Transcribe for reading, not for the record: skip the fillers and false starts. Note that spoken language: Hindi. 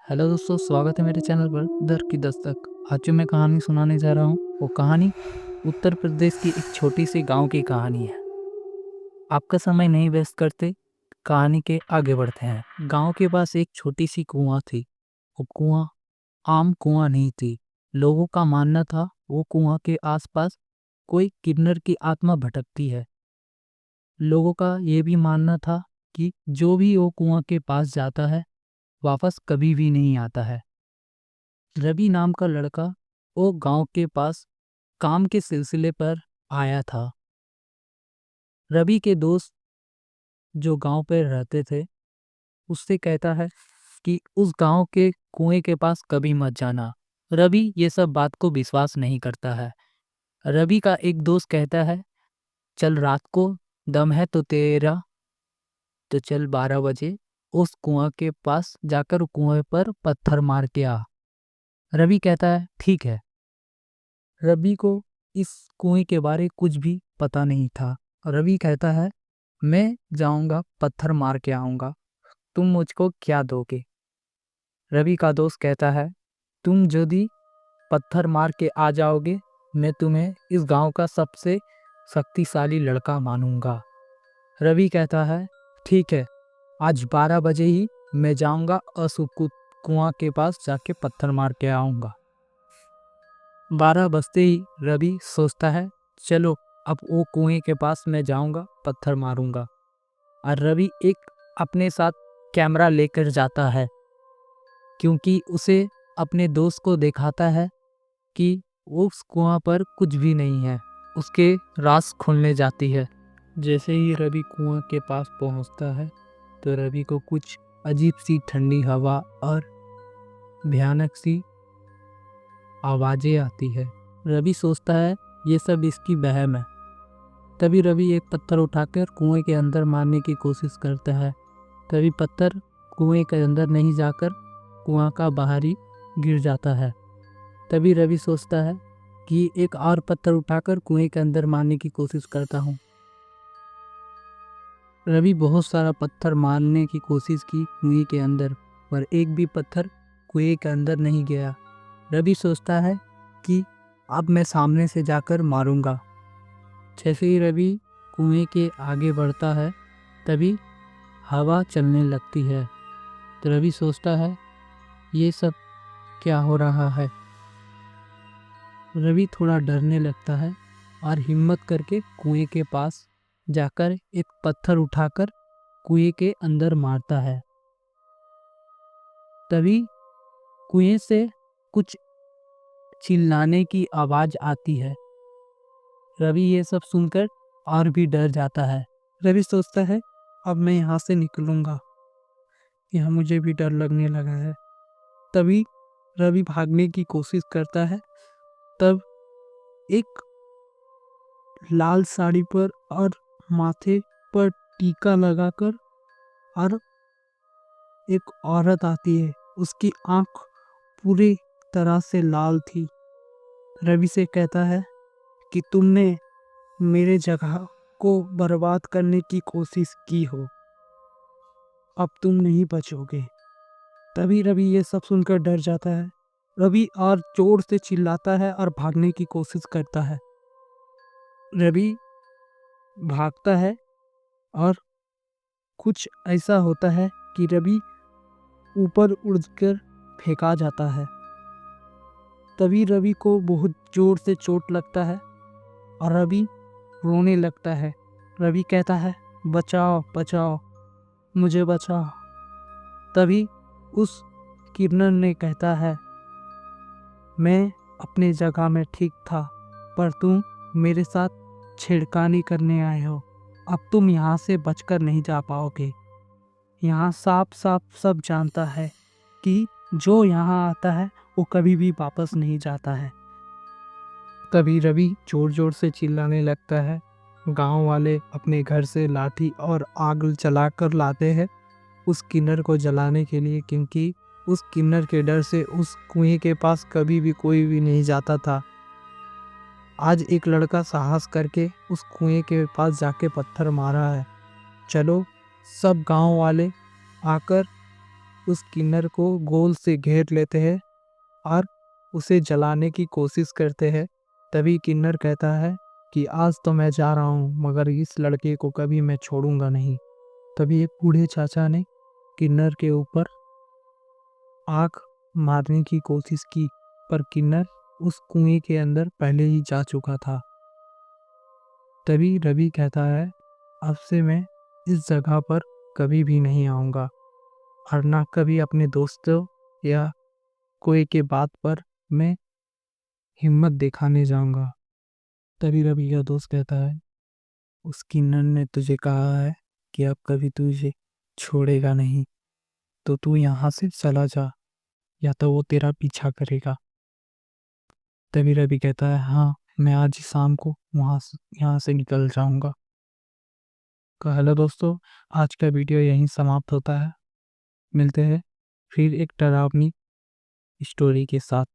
हेलो दोस्तों, स्वागत है मेरे चैनल पर दर की दस्तक। आज जो मैं कहानी सुनाने जा रहा हूँ वो कहानी उत्तर प्रदेश की एक छोटी सी गांव की कहानी है। आपका समय नहीं वेस्ट करते, कहानी के आगे बढ़ते हैं। गांव के पास एक छोटी सी कुआं थी। वो कुआं आम कुआं नहीं थी। लोगों का मानना था वो कुआं के आसपास कोई किन्नर की आत्मा भटकती है। लोगों का ये भी मानना था कि जो भी वो कुआं के पास जाता है वापस कभी भी नहीं आता है। रवि नाम का लड़का वो गांव के पास काम के सिलसिले पर आया था। रवि के दोस्त जो गांव पर रहते थे उससे कहता है कि उस गांव के कुएं के पास कभी मत जाना। रवि ये सब बात को विश्वास नहीं करता है। रवि का एक दोस्त कहता है, चल रात को दम है तो तेरा, तो चल 12 बजे उस कुआं के पास जाकर कुएं पर पत्थर मार के आ। रवि कहता है ठीक है। रवि को इस कुएं के बारे कुछ भी पता नहीं था। रवि कहता है मैं जाऊंगा, पत्थर मार के आऊंगा, तुम मुझको क्या दोगे? रवि का दोस्त कहता है तुम यदि पत्थर मार के आ जाओगे मैं तुम्हें इस गांव का सबसे शक्तिशाली लड़का मानूंगा। रवि कहता है ठीक है, आज 12 बजे ही मैं जाऊंगा और उस कुआं के पास जाके पत्थर मार के आऊंगा। 12 बजते ही रवि सोचता है चलो अब वो कुएं के पास मैं जाऊंगा, पत्थर मारूंगा। और रवि एक अपने साथ कैमरा लेकर जाता है क्योंकि उसे अपने दोस्त को दिखाता है कि उस कुआं पर कुछ भी नहीं है। उसके राज खुलने जाती है। जैसे ही रवि कुआं के पास पहुंचता है तो रवि को कुछ अजीब सी ठंडी हवा और भयानक सी आवाजें आती है। रवि सोचता है ये सब इसकी वहम है। तभी रवि एक पत्थर उठाकर कुएं के अंदर मारने की कोशिश करता है। तभी पत्थर कुएं के अंदर नहीं जाकर कुआं का बाहर ही गिर जाता है। तभी रवि सोचता है कि एक और पत्थर उठाकर कुएं के अंदर मारने की कोशिश करता हूँ। रवि बहुत सारा पत्थर मारने की कोशिश की कुएं के अंदर, पर एक भी पत्थर कुएं के अंदर नहीं गया। रवि सोचता है कि अब मैं सामने से जाकर मारूंगा। जैसे ही रवि कुएं के आगे बढ़ता है तभी हवा चलने लगती है। तो रवि सोचता है ये सब क्या हो रहा है। रवि थोड़ा डरने लगता है और हिम्मत करके कुएं के पास जाकर एक पत्थर उठाकर कुएं के अंदर मारता है। तभी कुएं से कुछ चिल्लाने की आवाज आती है। रवि ये सब सुनकर और भी डर जाता है। रवि सोचता है अब मैं यहाँ से निकलूंगा, यहाँ मुझे भी डर लगने लगा है। तभी रवि भागने की कोशिश करता है। तब एक लाल साड़ी पर और माथे पर टीका लगाकर और एक औरत आती है। उसकी आंख पूरी तरह से लाल थी। रवि से कहता है कि तुमने मेरे जगह को बर्बाद करने की कोशिश की हो, अब तुम नहीं बचोगे। तभी रवि ये सब सुनकर डर जाता है। रवि और जोर से चिल्लाता है और भागने की कोशिश करता है। रवि भागता है और कुछ ऐसा होता है कि रवि ऊपर उड़कर फेंका जाता है। तभी रवि को बहुत जोर से चोट लगता है और रवि रोने लगता है। रवि कहता है बचाओ बचाओ, मुझे बचाओ। तभी उस किन्नर ने कहता है मैं अपने जगह में ठीक था, पर तुम मेरे साथ छेड़खानी करने आए हो। अब तुम यहाँ से बचकर नहीं जा पाओगे। यहाँ साफ साफ सब जानता है कि जो यहाँ आता है वो कभी भी वापस नहीं जाता है। तभी रवि जोर जोर से चिल्लाने लगता है। गांव वाले अपने घर से लाठी और आग जलाकर लाते हैं उस किन्नर को जलाने के लिए, क्योंकि उस किन्नर के डर से उस कुएं के पास कभी भी कोई भी नहीं जाता था। आज एक लड़का साहस करके उस कुएं के पास जाके पत्थर मारा है। चलो सब गांव वाले आकर उस किन्नर को गोल से घेर लेते हैं और उसे जलाने की कोशिश करते हैं। तभी किन्नर कहता है कि आज तो मैं जा रहा हूँ, मगर इस लड़के को कभी मैं छोड़ूंगा नहीं। तभी एक बूढ़े चाचा ने किन्नर के ऊपर आग मारने की कोशिश की, पर किन्नर उस कुएं के अंदर पहले ही जा चुका था। तभी रवि कहता है, अब से मैं इस जगह पर कभी भी नहीं आऊँगा और ना कभी अपने दोस्तों या कोई के बात पर मैं हिम्मत दिखाने जाऊँगा। तभी रवि का दोस्त कहता है, उस किन्नर ने तुझे कहा है कि अब कभी तुझे छोड़ेगा नहीं, तो तू यहाँ से चला जा या तो वो तेरा पीछा करेगा। तभी रवि कहता है, हाँ, मैं आज ही शाम को यहाँ से निकल जाऊँगा। तो हेलो दोस्तों, आज का वीडियो यहीं समाप्त होता है। मिलते हैं फिर एक डरावनी स्टोरी के साथ।